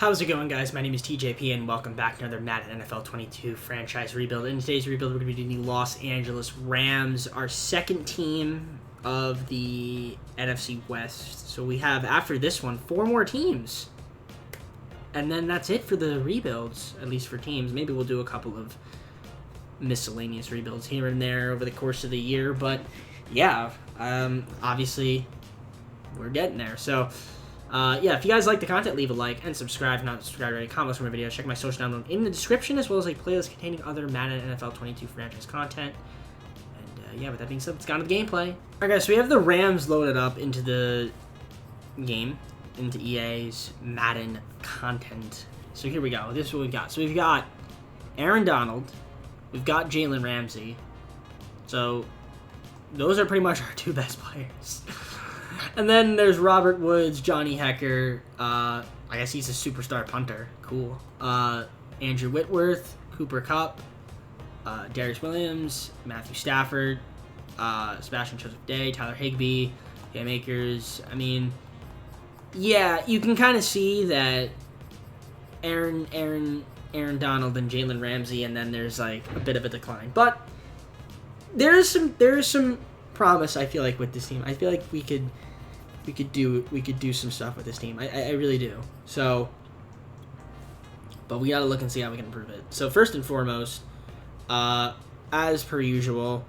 How's it going, guys? My name is TJP, and welcome back to another Madden NFL 22 franchise rebuild. In today's rebuild, we're going to be doing the Los Angeles Rams, our second team of the NFC West. So we have, after this one, 4 more teams. And then that's it for the rebuilds, at least for teams. Maybe we'll do a couple of miscellaneous rebuilds here and there over the course of the year. But, yeah, obviously, we're getting there. So... yeah, if you guys like the content, leave a like and subscribe. If not subscribed already, comment on my video. Check my social down below in the description, as well as a playlist containing other Madden NFL 22 franchise content. And yeah, with that being said, let's get on to the gameplay. Alright, guys, so we have the Rams loaded up into the game, into EA's Madden content. So here we go. This is what we've got. So we've got Aaron Donald. We've got Jalen Ramsey. So those are pretty much our 2 best players. And then there's Robert Woods, Johnny Hecker. I guess he's a superstar punter. Cool. Andrew Whitworth, Cooper Kupp, Darius Williams, Matthew Stafford, Sebastian Joseph Day, Tyler Higbee, Cam Akers. I mean, yeah, you can kind of see that Aaron Donald and Jalen Ramsey, and then there's like a bit of a decline. But there is some promise, I feel like, with this team. I feel like we could do some stuff with this team. I really do. So, but we gotta look and see how we can improve it. So first and foremost, as per usual,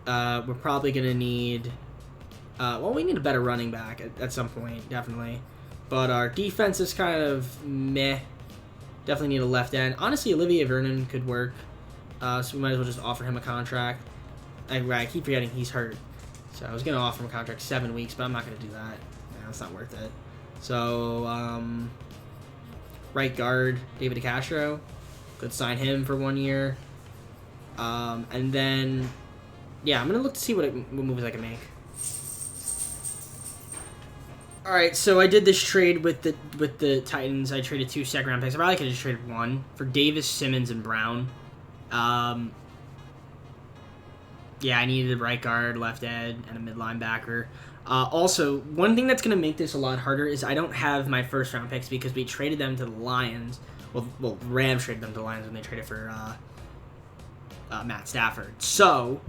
we're probably gonna need we need a better running back at some point, definitely. But our defense is kind of meh. Definitely need a left end. Honestly, Olivier Vernon could work. So we might as well just offer him a contract. I keep forgetting he's hurt. So I was going to offer him a contract 7 weeks, but I'm not going to do that. Yeah, it's not worth it. So, right guard, David DeCastro. Could sign him for 1 year. And then, yeah, I'm going to look to see what moves I can make. Alright, so I did this trade with the Titans. I traded 2 second-round picks. I probably could have just traded 1 for Davis, Simmons, and Brown. Yeah, I needed a right guard, left end, and a mid linebacker. Also, one thing that's going to make this a lot harder is I don't have my first-round picks because we traded them to the Lions. Well, Rams traded them to the Lions when they traded for Matt Stafford. So,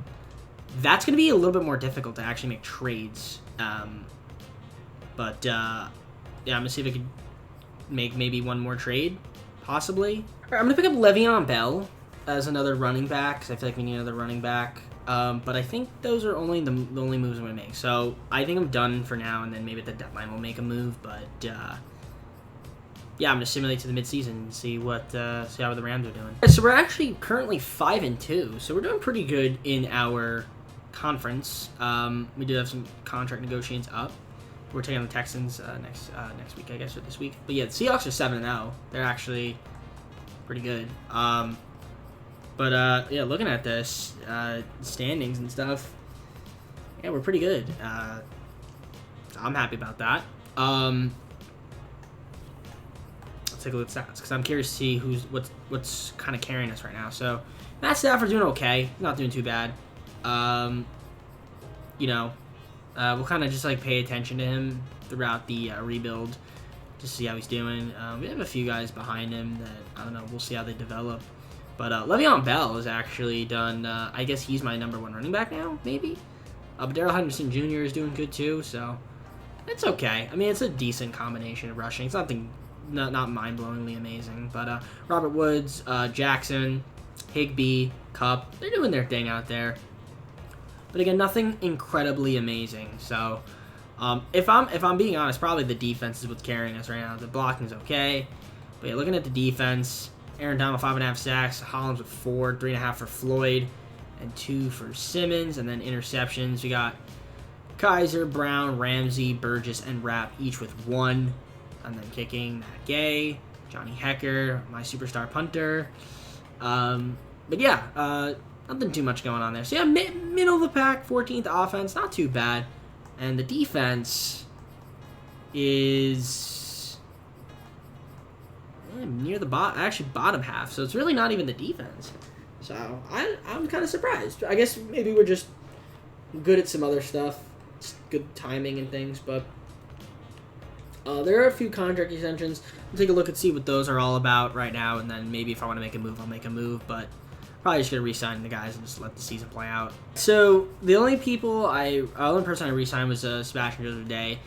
that's going to be a little bit more difficult to actually make trades. Yeah, I'm going to see if I can make maybe 1 more trade, possibly. All right, I'm going to pick up Le'Veon Bell as another running back because I feel like we need another running back. But I think those are the only moves I'm going to make. So I think I'm done for now, and then maybe at the deadline we'll make a move. But yeah, I'm going to simulate to the midseason and see how the Rams are doing. So we're actually currently 5-2, so we're doing pretty good in our conference. We do have some contract negotiations up. We're taking on the Texans next week, I guess, or this week. But yeah, the Seahawks are 7-0. They're actually pretty good. But, yeah, looking at this, standings and stuff, yeah, we're pretty good. So I'm happy about that. Let's take a look at stats, because I'm curious to see what's kind of carrying us right now. So, Matt Stafford's doing okay. Not doing too bad. You know, we'll kind of just, like, pay attention to him throughout the rebuild to see how he's doing. We have a few guys behind him that, I don't know, we'll see how they develop. But Le'Veon Bell has actually done, I guess he's my number 1 running back now, maybe? But Darrell Henderson Jr. is doing good too, so it's okay. I mean, it's a decent combination of rushing. It's not mind-blowingly amazing. But Robert Woods, Jackson, Higbee, Kupp, they're doing their thing out there. But again, nothing incredibly amazing. So if I'm being honest, probably the defense is what's carrying us right now. The blocking is okay. But yeah, looking at the defense, Aaron Donald, 5.5 sacks. Hollins with 4, 3.5 for Floyd, and 2 for Simmons. And then interceptions, we got Kaiser, Brown, Ramsey, Burgess, and Rapp, each with 1. And then kicking, Matt Gay, Johnny Hecker, my superstar punter. But yeah, nothing too much going on there. So yeah, middle of the pack, 14th offense, not too bad. And the defense is near the bottom half, so it's really not even the defense. So I'm kind of surprised. I guess maybe we're just good at some other stuff, good timing and things, but There are a few contract extensions. We'll take a look and see what those are all about right now, and then maybe if I want to make a move, I'll make a move, but probably just going to re-sign the guys and just let the season play out. So, the only person I re-signed was Sebastian Joseph Day.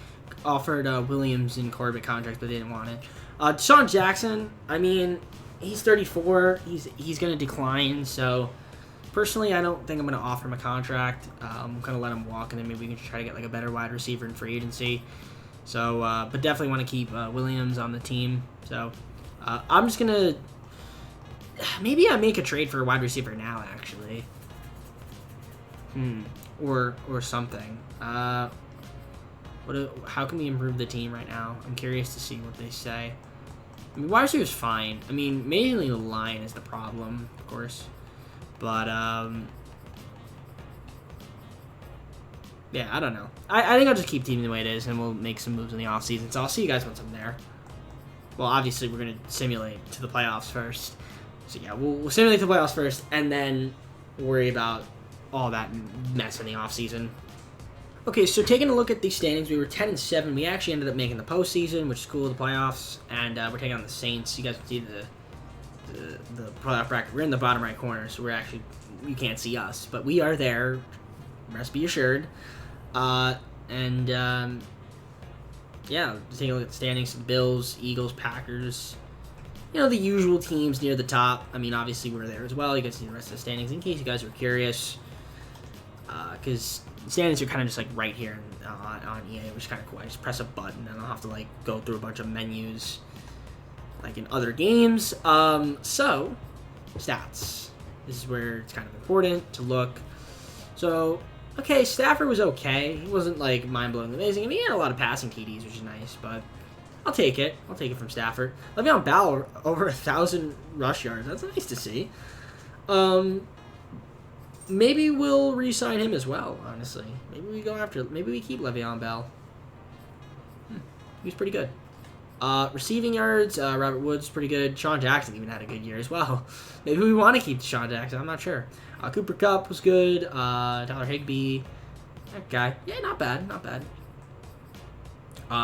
Offered Williams and Corbett contracts, but they didn't want it. Deshaun Jackson, I mean, he's 34. He's going to decline, so personally, I don't think I'm going to offer him a contract. I'm going to let him walk, and then maybe we can try to get like a better wide receiver in free agency. So, but definitely want to keep Williams on the team. So, I'm just going to... Maybe I make a trade for a wide receiver now, actually. Or something. How can we improve the team right now? I'm curious to see what they say. I mean, wide receiver's fine. I mean, mainly the line is the problem, of course. But, yeah, I don't know. I think I'll just keep teaming the way it is, and we'll make some moves in the offseason. So I'll see you guys once I'm there. Well, obviously, we're going to simulate to the playoffs first. So, yeah, we'll simulate the playoffs first, and then worry about all that mess in the offseason. Okay, so taking a look at the standings, we were 10-7. We actually ended up making the postseason, which is cool, the playoffs, and we're taking on the Saints. You guys can see the playoff bracket. We're in the bottom right corner, so we're actually, you can't see us, but we are there. Rest be assured. Yeah, taking a look at the standings, the Bills, Eagles, Packers. You know, the usual teams near the top. I mean, obviously, we're there as well. You can see the rest of the standings in case you guys were curious. Because standings are kind of just like right here on EA, which is kind of cool. I just press a button and I'll have to like go through a bunch of menus like in other games. So, stats. This is where it's kind of important to look. So, okay, Stafford was okay. He wasn't like mind-blowing amazing. I mean, he had a lot of passing TDs, which is nice, but I'll take it. I'll take it from Stafford. Le'Veon Bell, over 1,000 rush yards. That's nice to see. Maybe we'll re-sign him as well, honestly. Maybe we keep Le'Veon Bell. He's pretty good. Receiving yards, Robert Woods, pretty good. Sean Jackson even had a good year as well. Maybe we want to keep Sean Jackson. I'm not sure. Cooper Kupp was good. Tyler Higbee. That guy. Yeah, not bad. Not bad.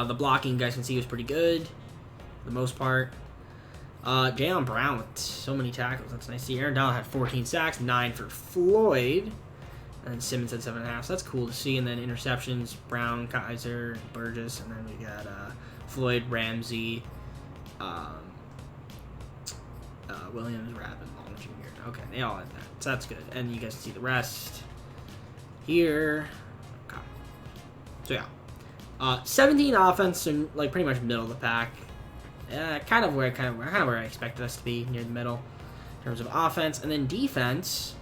The blocking, you guys can see, was pretty good. For the most part. Jaylen Brown with so many tackles. That's nice to see. Aaron Donald had 14 sacks, 9 for Floyd. And then Simmons had 7.5. So that's cool to see. And then interceptions, Brown, Kaiser, Burgess. And then we got Floyd, Ramsey, Williams, Rabbit, Long Jr. Okay, they all had that. So that's good. And you guys can see the rest here. Okay. So yeah. 17 offense and like pretty much middle of the pack. Kind of where I expected us to be, near the middle in terms of offense, and then defense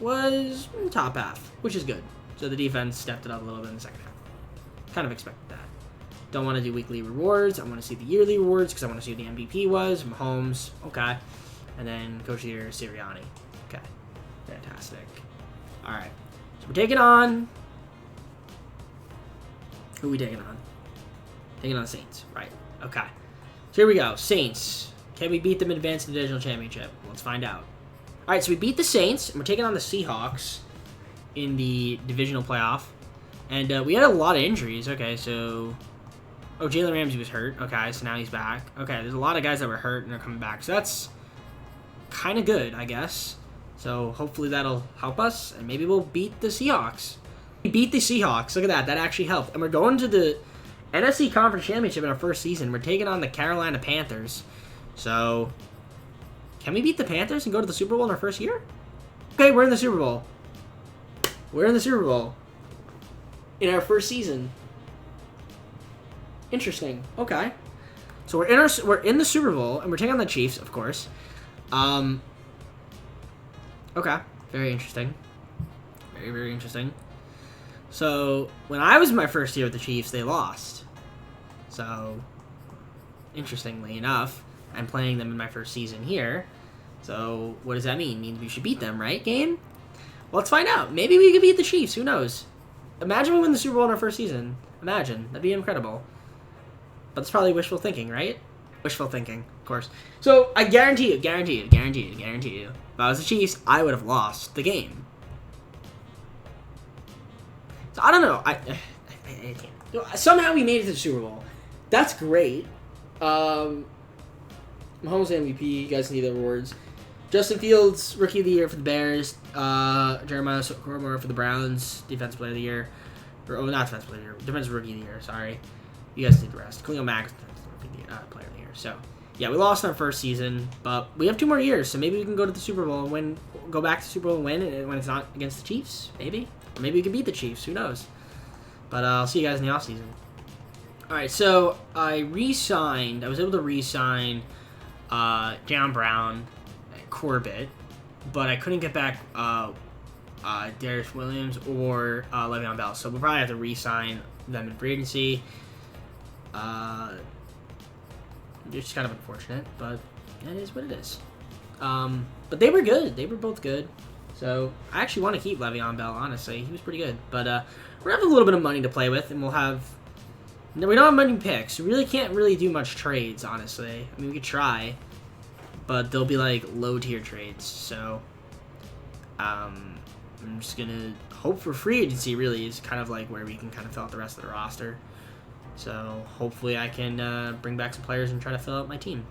was top half, which is good. So the defense stepped it up a little bit in the second half. Kind of expected that. Don't want to do weekly rewards. I want to see the yearly rewards because I want to see who the MVP was. Mahomes, okay, and then Coach of the Year Sirianni. Okay, fantastic. All right, so we're taking on. Who are we taking on? Taking on the Saints, right? Okay. So here we go. Saints. Can we beat them and advance to the divisional championship? Let's find out. All right, so we beat the Saints, and we're taking on the Seahawks in the divisional playoff. And we had a lot of injuries. Okay, so... Oh, Jalen Ramsey was hurt. Okay, so now he's back. Okay, there's a lot of guys that were hurt, and they're coming back. So that's kind of good, I guess. So hopefully that'll help us, and maybe we'll beat the Seahawks. We beat the Seahawks. Look at that. That actually helped. And we're going to the NFC Conference Championship in our first season. We're taking on the Carolina Panthers. So, can we beat the Panthers and go to the Super Bowl in our first year? Okay, we're in the Super Bowl. We're in the Super Bowl in our first season. Interesting. Okay. So we're in the Super Bowl and we're taking on the Chiefs, of course. Okay. Very interesting. Very, very interesting. So, when I was in my first year with the Chiefs, they lost. So, interestingly enough, I'm playing them in my first season here. So, what does that mean? It means we should beat them, right, game? Well, let's find out. Maybe we could beat the Chiefs. Who knows? Imagine we win the Super Bowl in our first season. Imagine. That'd be incredible. But it's probably wishful thinking, right? Wishful thinking, of course. So, I guarantee you. If I was the Chiefs, I would have lost the game. So I don't know. I can't. Somehow we made it to the Super Bowl. That's great. Mahomes MVP. You guys need the awards. Justin Fields, Rookie of the Year for the Bears. Jeremiah Cormore for the Browns, Defensive Player of the Year. Not Defensive Player of the Year. Defensive Rookie of the Year, sorry. You guys need the rest. Khalil Mack, Player of the Year. So, yeah, we lost in our first season, but we have 2 more years, so maybe we can go to the Super Bowl and win. Go back to the Super Bowl and win when it's not against the Chiefs, maybe. Or maybe we can beat the Chiefs, who knows. But I'll see you guys in the offseason. Alright, so I was able to re-sign Jaylen Brown, Corbett, but I couldn't get back Darius Williams or Le'Veon Bell, so we'll probably have to re-sign them in free agency. It's kind of unfortunate, but it is what it is. But they were good. They were both good. So I actually want to keep Le'Veon Bell, honestly. He was pretty good. But we're going to have a little bit of money to play with, and we don't have many picks. We really can't do much trades, honestly. I mean, we could try, but they'll be like low-tier trades. So I'm just going to hope for free agency, really, is kind of like where we can kind of fill out the rest of the roster. So hopefully I can bring back some players and try to fill out my team.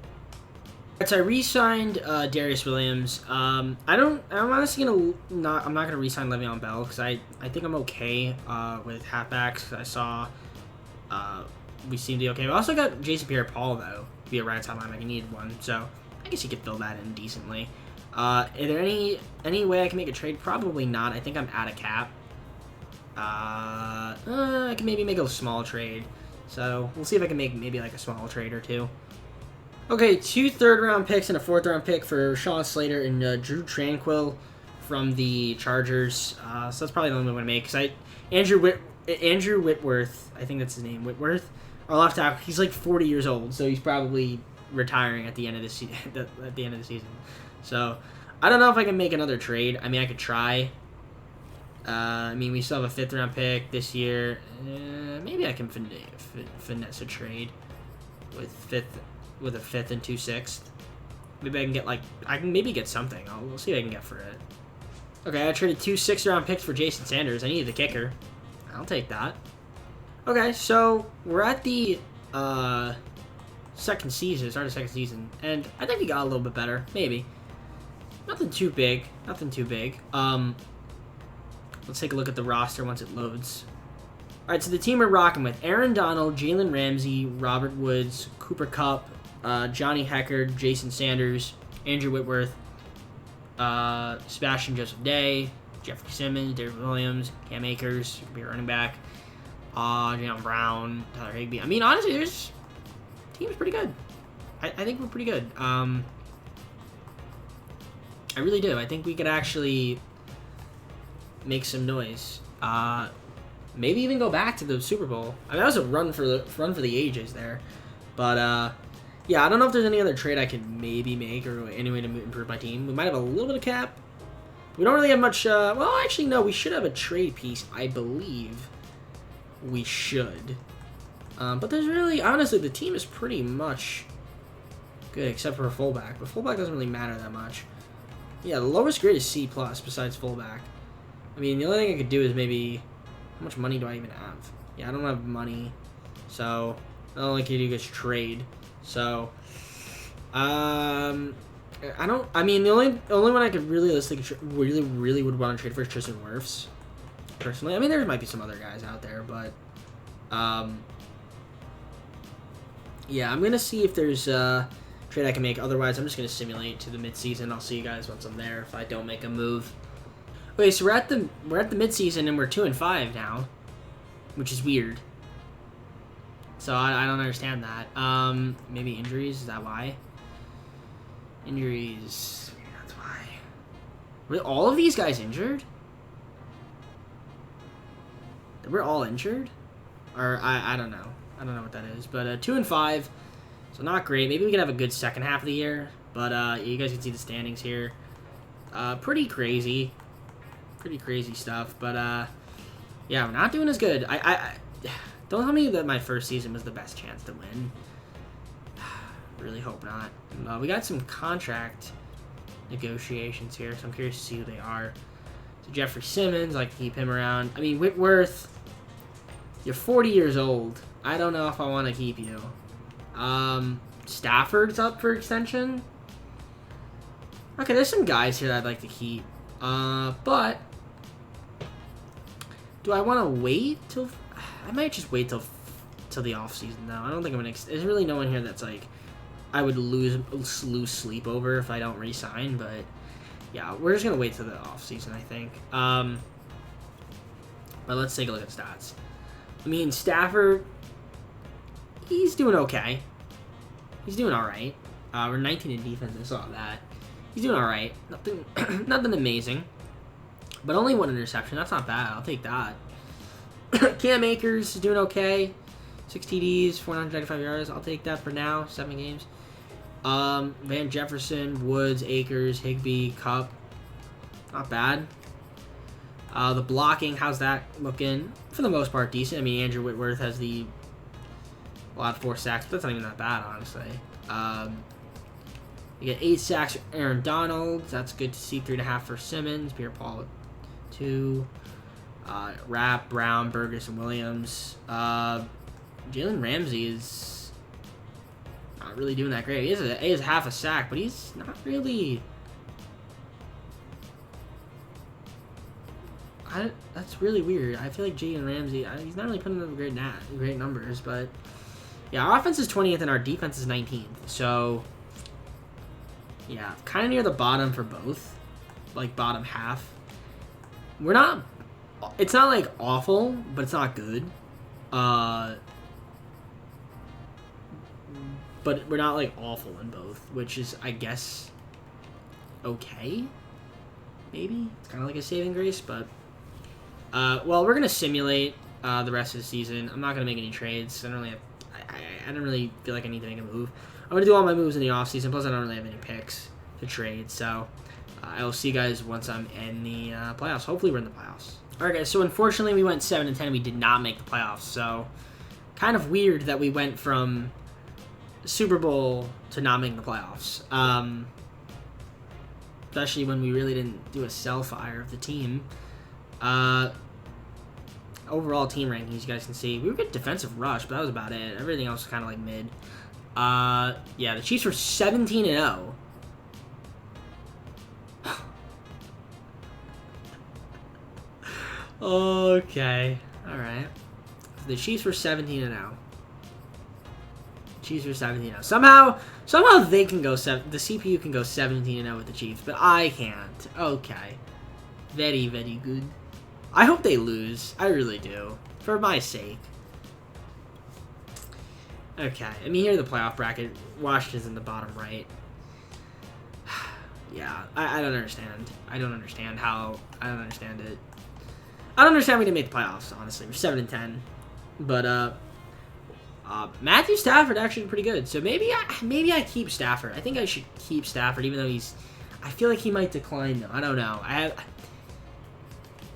So I re-signed Darius Williams. I'm honestly I'm not gonna re-sign Le'Veon Bell because I think I'm okay with halfbacks. I saw we seem to be okay. We also got Jason Pierre-Paul though to be a right side linebacker. I needed one, so I guess he could fill that in decently. Is there any way I can make a trade? Probably not. I think I'm out of cap. I can maybe make a small trade. So we'll see if I can make maybe like a small trade or two. Okay, 2 third-round picks and a 4th-round pick for Sean Slater and Drew Tranquill from the Chargers. So that's probably the only one I'm going to make because Andrew Whitworth, I think that's his name, Whitworth, our left tackle. He's like 40 years old, so he's probably retiring at the end of the season. So I don't know if I can make another trade. I mean, I could try. I mean, we still have a 5th-round pick this year. Maybe I can finesse a trade with a 5th and 2 6th. Maybe I can maybe get something. We'll see what I can get for it. Okay, I traded 2 6th-round picks for Jason Sanders. I needed a kicker. I'll take that. Okay, so we're at the start of second season, and I think we got a little bit better. Maybe. Nothing too big. Let's take a look at the roster once it loads. All right, so the team we're rocking with: Aaron Donald, Jalen Ramsey, Robert Woods, Cooper Kupp, Johnny Heckard, Jason Sanders, Andrew Whitworth, Sebastian Joseph Day, Jeffrey Simmons, David Williams, Cam Akers, who could be a running back, Jaylen Brown, Tyler Higbee. I mean, honestly, the team's pretty good. I think we're pretty good. I really do. I think we could actually make some noise. Maybe even go back to the Super Bowl. I mean, that was a run for the ages there. But yeah, I don't know if there's any other trade I could maybe make or any way to improve my team. We might have a little bit of cap. We don't really have much. Well, actually, no. We should have a trade piece. I believe we should. But there's really, honestly, the team is pretty much good except for a fullback. But fullback doesn't really matter that much. Yeah, the lowest grade is C+ besides fullback. I mean, the only thing I could do is maybe... How much money do I even have? Yeah, I don't have money. So, the only thing I can do is trade. So, I mean, the only one I could really would want to trade for is Tristan Wirfs. Personally. I mean, there might be some other guys out there, but... yeah, I'm going to see if there's a trade I can make. Otherwise, I'm just going to simulate to the midseason. I'll see you guys once I'm there if I don't make a move. Okay, so we're at the midseason and we're 2-5 now, which is weird. So I don't understand that. Maybe injuries, is that why? Injuries, that's why. Were all of these guys injured? We're all injured? Or I don't know. I don't know what that is. But 2-5, so not great. Maybe we can have a good second half of the year. But you guys can see the standings here. Pretty crazy. Pretty crazy stuff, but yeah, we're not doing as good. I don't tell me that my first season was the best chance to win. Really hope not. We got some contract negotiations here, so I'm curious to see who they are. So Jeffrey Simmons, I can keep him around. I mean, Whitworth, You're 40 years old. I don't know if I want to keep you. Stafford's up for extension. Okay, there's some guys here that I'd like to keep. But do I want to wait till? I might just wait till the off season though. I don't think I'm gonna. There's really no one here that's like I would lose sleep over if I don't re-sign. But yeah, we're just gonna wait till the off season, I think. But let's take a look at stats. I mean, Stafford, he's doing okay. He's doing all right. We're 19 in defense. I saw that. He's doing all right. Nothing, nothing amazing. But only 1 interception. That's not bad. I'll take that. Cam Akers is doing okay. 6 TDs, 495 yards. I'll take that for now. 7 games. Van Jefferson, Woods, Akers, Higbee, Cup. Not bad. The blocking, how's that looking? For the most part, decent. I mean, Andrew Whitworth has a lot of 4 sacks, but that's not even that bad, honestly. You get 8 sacks for Aaron Donald. That's good to see. 3.5 for Simmons. Pierre-Paul, 2. Rapp, Brown, Burgess, and Williams. Jalen Ramsey is not really doing that great. He has half a sack, but he's not really... that's really weird. I feel like Jalen Ramsey, he's not really putting up great numbers, but yeah, our offense is 20th and our defense is 19th. So yeah, kind of near the bottom for both, like bottom half. We're not. It's not like awful, but it's not good. But we're not like awful in both, which is, I guess, okay. Maybe it's kind of like a saving grace, but. Well, we're gonna simulate the rest of the season. I'm not gonna make any trades. I don't really feel like I need to make a move. I'm gonna do all my moves in the off season. Plus, I don't really have any picks to trade. So I will see you guys once I'm in the playoffs. Hopefully, we're in the playoffs. All right, guys. So unfortunately, we went 7-10. And we did not make the playoffs. So kind of weird that we went from Super Bowl to not making the playoffs. Especially when we really didn't do a sell fire of the team. Overall team rankings, you guys can see we were good defensive rush, but that was about it. Everything else was kind of like mid. Yeah, the Chiefs were 17-0. Okay, all right. So the Chiefs were 17-0. Chiefs were 17-0. Somehow they can go the CPU can go 17-0 with the Chiefs, but I can't. Okay, very, very good. I hope they lose. I really do. For my sake. Okay. I mean, here's the playoff bracket. Washington's in the bottom right. Yeah. I don't understand. I don't understand how... I don't understand it. I don't understand we didn't make the playoffs, honestly. We're 7-10. But, Matthew Stafford actually pretty good. So maybe I keep Stafford. I think I should keep Stafford, even though I feel like he might decline, though. I don't know.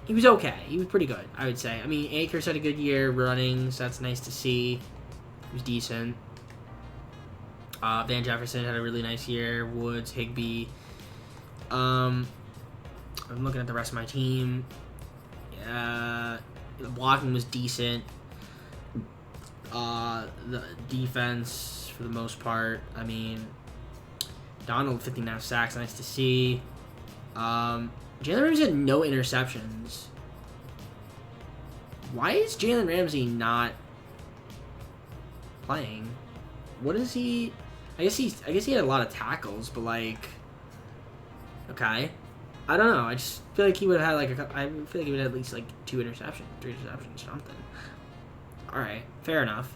He was okay. He was pretty good, I would say. I mean, Akers had a good year running, so that's nice to see. He was decent. Van Jefferson had a really nice year. Woods, Higbee. I'm looking at the rest of my team. The blocking was decent. The defense, for the most part, I mean, Donald, 15.5 sacks, nice to see. Jalen Ramsey had no interceptions. Why is Jalen Ramsey not playing? What is he? I guess he had a lot of tackles, but like, okay, I don't know. I just feel like he would have had I feel like he would have at least like 2 interceptions, 3 interceptions, something. All right, fair enough.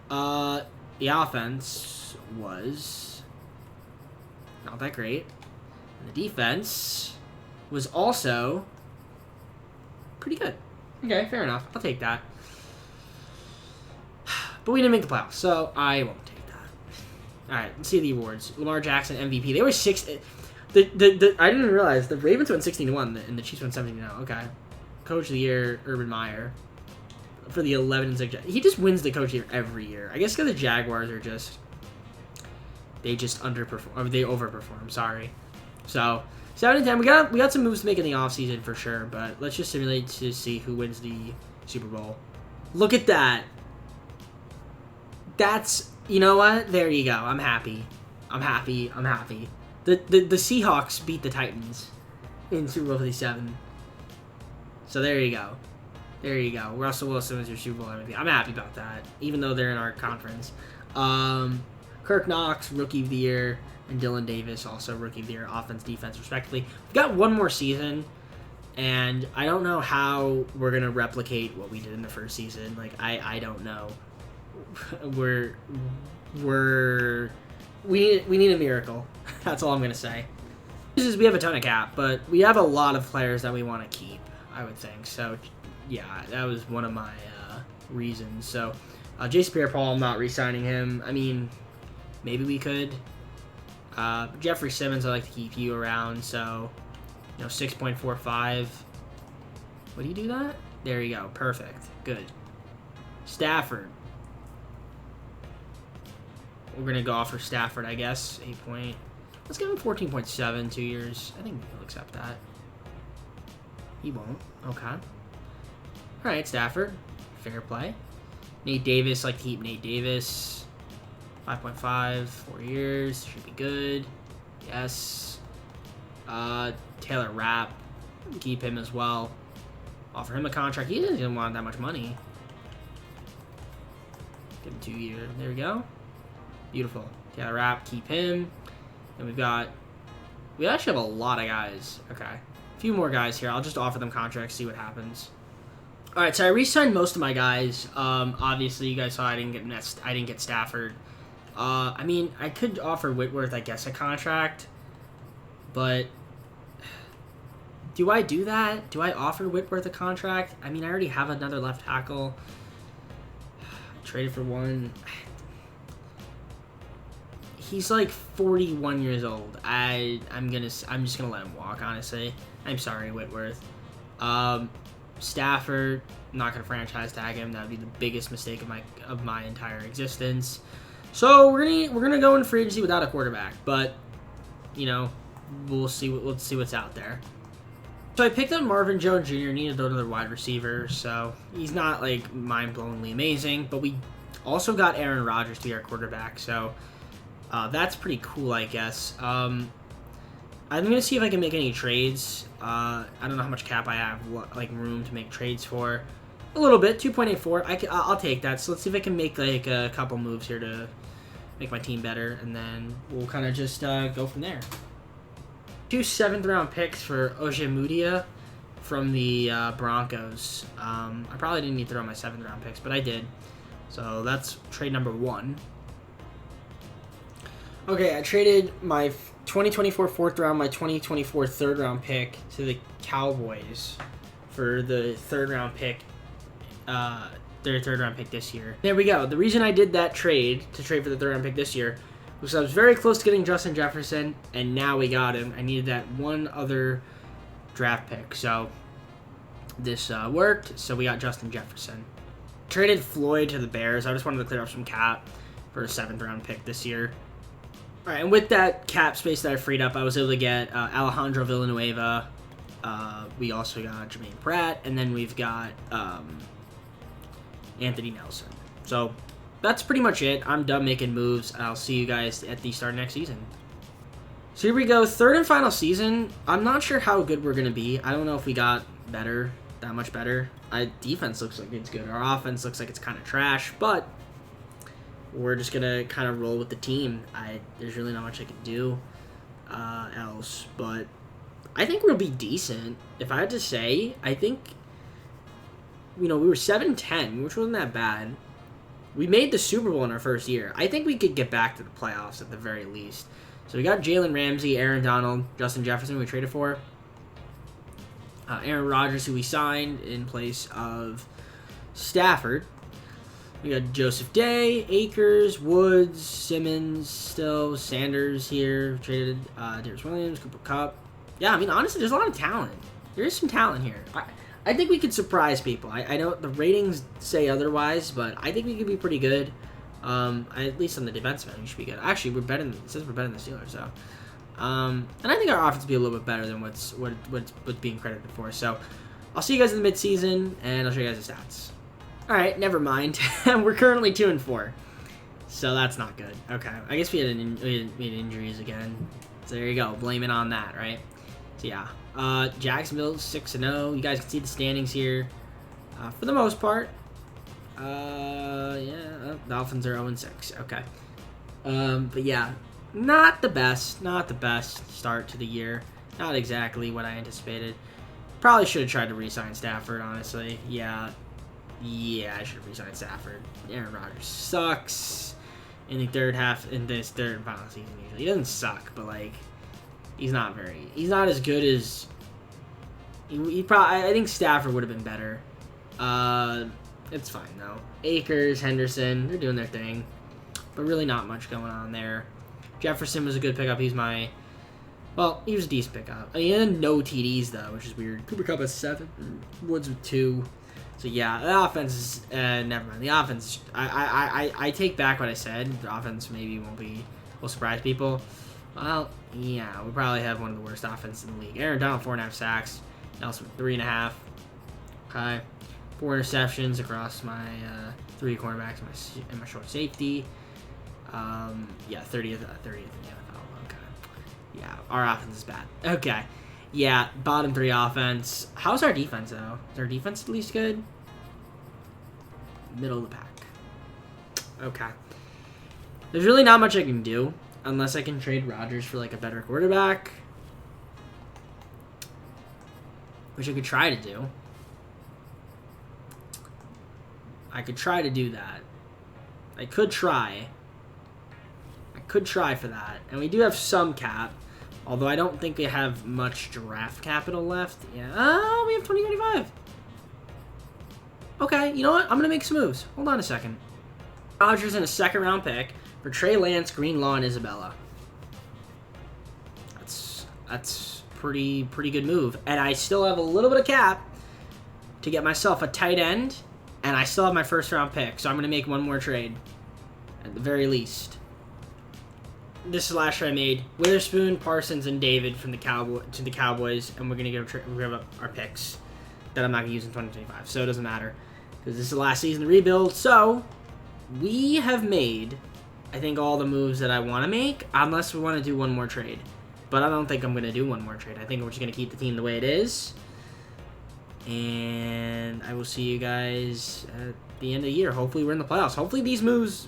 The offense was not that great, and the defense was also pretty good. Okay, fair enough. I'll take that. But we didn't make the playoffs, so I won't take that. All right, let's see the awards. Lamar Jackson, MVP. They were 6. I didn't realize the Ravens went 16-1 and the Chiefs went 17-0. Okay. Coach of the Year, Urban Meyer. For the 11-6. He just wins the Coach of the Year every year. I guess because the Jaguars are just... They just underperform. Or they overperform, sorry. So... 7-10. We got some moves to make in the offseason for sure, but let's just simulate to see who wins the Super Bowl. Look at that. That's, you know what? There you go. I'm happy. I'm happy. I'm happy. The Seahawks beat the Titans in Super Bowl 57. So there you go. There you go. Russell Wilson was your Super Bowl MVP. I'm happy about that, even though they're in our conference. Kirk Knox, Rookie of the Year, and Dylan Davis, also Rookie of the Year, offense, defense, respectively. We've got one more season, and I don't know how we're going to replicate what we did in the first season. Like, I don't know. We need a miracle. That's all I'm going to say. We have a ton of cap, but we have a lot of players that we want to keep, I would think. So, yeah, that was one of my reasons. So, Jason Pierre-Paul, I'm not re-signing him. I mean, maybe we could. Jeffrey Simmons, I like to keep you around. So, 6.45. Would he do that? There you go. Perfect. Good. Stafford. We're going to go off for Stafford, I guess. 8 point. Let's give him 14.7, 2 years. I think he'll accept that. He won't. Okay. All right, Stafford. Fair play. Nate Davis, like to keep Nate Davis. 5.5, 4 years. Should be good. Yes. Taylor Rapp. Keep him as well. Offer him a contract. He doesn't even want that much money. Give him 2 years. There we go. Beautiful. Taylor Rapp. Keep him. And we actually have a lot of guys. Okay. A few more guys here. I'll just offer them contracts, see what happens. All right, so I re-signed most of my guys. Obviously, you guys saw I didn't get Stafford. I mean, I could offer Whitworth, I guess, a contract, but do I do that? Do I offer Whitworth a contract? I mean, I already have another left tackle. Traded for one. He's like 41 years old. I'm just gonna let him walk, honestly. I'm sorry, Whitworth. Stafford, I'm not gonna franchise tag him. That would be the biggest mistake of my entire existence. So we're gonna go in free agency without a quarterback, but we'll see what's out there. So I picked up Marvin Jones Jr. Needed another wide receiver, so he's not like mind-blowingly amazing, but we also got Aaron Rodgers to be our quarterback, so that's pretty cool, I guess. I'm gonna see if I can make any trades. I don't know how much cap I have, room to make trades for. A little bit, 2.84. I'll take that. So let's see if I can make like a couple moves here to make my team better, and then we'll kind of just go from there. 2 7th-round picks for Ojemudia from the Broncos. I probably didn't need to throw my 7th-round picks, but I did. So that's trade number 1. Okay, I traded my 2024 4th round, my 2024 3rd round pick to the Cowboys for the 3rd round pick, their 3rd round pick this year. There we go. The reason I did that trade for the 3rd round pick this year was I was very close to getting Justin Jefferson, and now we got him. I needed that one other draft pick, so this worked. So we got Justin Jefferson. Traded Floyd to the Bears. I just wanted to clear up some cap for a 7th round pick this year. All right, and with that cap space that I freed up, I was able to get Alejandro Villanueva. We also got Jermaine Pratt, and then we've got Anthony Nelson. So that's pretty much it. I'm done making moves. I'll see you guys at the start of next season. So here we go, 3rd and final season. I'm not sure how good we're going to be. I don't know if we got better, that much better. Defense looks like it's good. Our offense looks like it's kind of trash, but we're just going to kind of roll with the team. There's really not much I can do else, but I think we'll be decent. If I had to say, I think, we were 7-10, which wasn't that bad. We made the Super Bowl in our first year. I think we could get back to the playoffs at the very least. So we got Jalen Ramsey, Aaron Donald, Justin Jefferson we traded for. Aaron Rodgers, who we signed in place of Stafford. We got Joseph Day, Akers, Woods, Simmons, still Sanders here. Traded Darius Williams, Cooper Kupp. Yeah, I mean, honestly, there's a lot of talent. There is some talent here. I think we could surprise people. I know the ratings say otherwise, but I think we could be pretty good. At least on the defensive end, we should be good. Actually, we're better than the Steelers, so. And I think our offense will be a little bit better than what's being credited for. So, I'll see you guys in the midseason, and I'll show you guys the stats. All right, never mind. We're currently 2-4, so that's not good. Okay, I guess we had injuries again. So there you go. Blame it on that, right? So yeah, Jacksonville's 6-0. You guys can see the standings here. For the most part, yeah, Dolphins are 0-6. Okay, but yeah, not the best start to the year. Not exactly what I anticipated. Probably should have tried to re-sign Stafford, honestly. Yeah, I should have re-signed Stafford. Aaron Rodgers sucks in the third and final season usually. He doesn't suck, but like he's not as good as he probably. I think Stafford would have been better. It's fine though. Akers, Henderson, they're doing their thing, but really not much going on there. Jefferson was a good pickup. He was a decent pickup. I mean, he had no TDs though, which is weird. Cooper Kupp has 7, Woods with 2. So yeah, the offense is never mind. The offense, I take back what I said. The offense maybe will surprise people. Well, yeah, we probably have one of the worst offenses in the league. Aaron Donald 4.5 sacks, Nelson 3.5. Okay, 4 interceptions across my 3 cornerbacks and my short safety. Yeah, 30th in the NFL. Okay, yeah, our offense is bad. Okay. Yeah, bottom 3 offense. How's our defense, though? Is our defense at least good? Middle of the pack. Okay. There's really not much I can do unless I can trade Rodgers for, like, a better quarterback. Which I could try to do. I could try to do that. I could try for that. And we do have some cap. Although I don't think we have much draft capital left. Yeah. We have 2025. Okay, you know what? I'm going to make some moves. Hold on a second. Rodgers in a 2nd-round pick for Trey Lance, Greenlaw, and Isabella. That's pretty good move. And I still have a little bit of cap to get myself a tight end. And I still have my 1st-round pick. So I'm going to make one more trade. At the very least. This is the last trade I made. Witherspoon, Parsons, and David from the Cowboys, and we're gonna give up our picks that I'm not gonna use in 2025. So it doesn't matter because this is the last season of the rebuild. So we have made, I think, all the moves that I want to make, unless we want to do one more trade. But I don't think I'm gonna do one more trade. I think we're just gonna keep the team the way it is, and I will see you guys at the end of the year. Hopefully, we're in the playoffs. Hopefully, these moves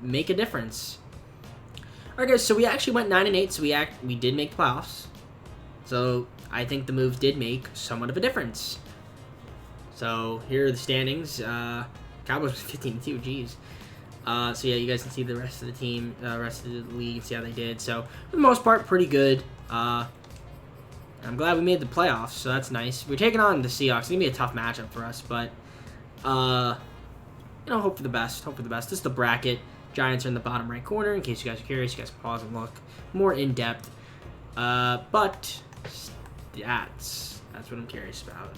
make a difference. Alright guys, so we actually went 9-8, so we did make the playoffs. So I think the moves did make somewhat of a difference. So here are the standings. Cowboys 15-2, jeez. So yeah, you guys can see the rest of the team, rest of the league, see how they did. So for the most part, pretty good. I'm glad we made the playoffs, so that's nice. We're taking on the Seahawks. It's gonna be a tough matchup for us, but hope for the best. Hope for the best. This is the bracket. Giants are in the bottom right corner. In case you guys are curious, you guys can pause and look more in depth. But that's what I'm curious about.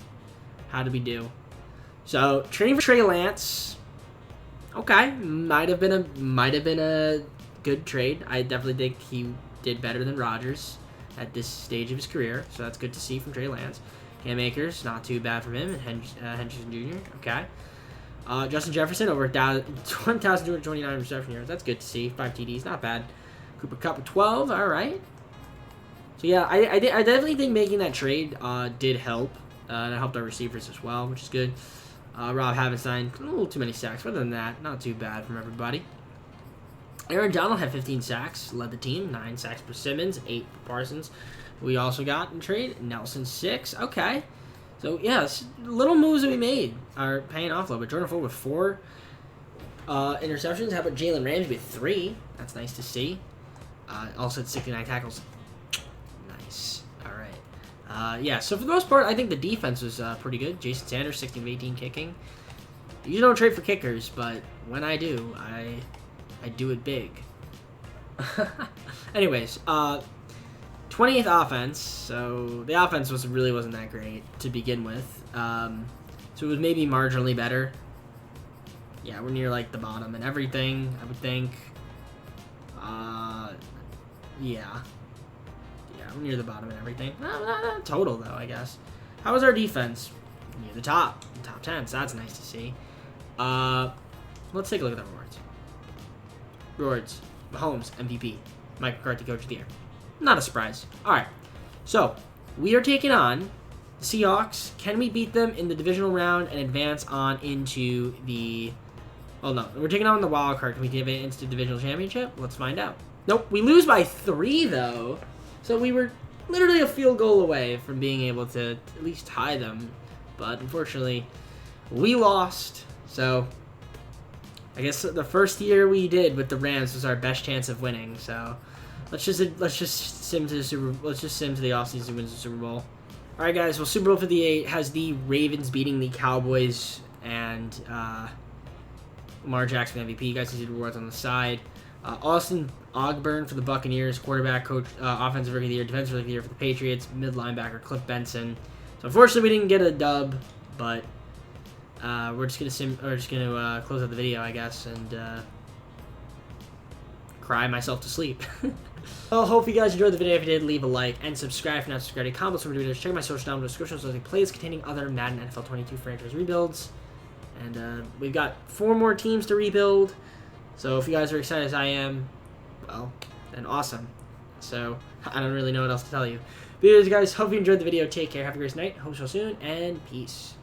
How did we do? So trading for Trey Lance. Okay, might have been a good trade. I definitely think he did better than Rodgers at this stage of his career. So that's good to see from Trey Lance. Cam Akers, not too bad from him. And Henderson Jr. Okay. Justin Jefferson over 1,229 reception yards. That's good to see. 5 TDs, not bad. Cooper Kupp with 12. All right. So yeah, I definitely think making that trade did help. And it helped our receivers as well, which is good. Rob Havenstein, a little too many sacks. Other than that, not too bad from everybody. Aaron Donald had 15 sacks, led the team. 9 sacks for Simmons, 8 for Parsons. We also got in trade Nelson 6. Okay. So, yeah, little moves that we made are paying off a little bit. Jordan Ford with 4 interceptions. How about Jalen Ramsey with 3? That's nice to see. Also had 69 tackles. Nice. All right. Yeah, so for the most part, I think the defense was pretty good. Jason Sanders, 16 of 18 kicking. I usually don't trade for kickers, but when I do, I do it big. Anyways, 20th offense, so the offense really wasn't that great to begin with. So it was maybe marginally better. Yeah, we're near like the bottom and everything, I would think. Yeah, we're near the bottom and everything. Not total though, I guess. How was our defense? Near the top 10, so that's nice to see. Let's take a look at the rewards. Rewards. Mahomes, MVP. Mike McCarthy, Coach of the Year. Not a surprise. Alright. So, we are taking on the Seahawks. Can we beat them in the divisional round and advance on into the... Oh, no. We're taking on the wild card. Can we advance to the divisional championship? Let's find out. Nope. We lose by 3, though. So, we were literally a field goal away from being able to at least tie them. But, unfortunately, we lost. So, I guess the first year we did with the Rams was our best chance of winning. So, let's just sim to the offseason to win the Super Bowl. All right, guys. Well, Super Bowl 58 has the Ravens beating the Cowboys and Lamar Jackson MVP. You guys can see the rewards on the side. Austin Ogburn for the Buccaneers, quarterback, coach, offensive rookie of the year, defensive rookie of the year for the Patriots, mid linebacker Cliff Benson. So unfortunately, we didn't get a dub, but we're just gonna close out the video, I guess, and cry myself to sleep. Well, hope you guys enjoyed the video. If you did, leave a like and subscribe if you're not subscribed. Comments for videos. Check my social down in the description. So plays containing other Madden NFL 22 franchise rebuilds, and we've got 4 more teams to rebuild. So if you guys are excited as I am, well, then awesome. So I don't really know what else to tell you. But anyways, guys, hope you enjoyed the video. Take care. Have a great night. Hope so soon, and peace.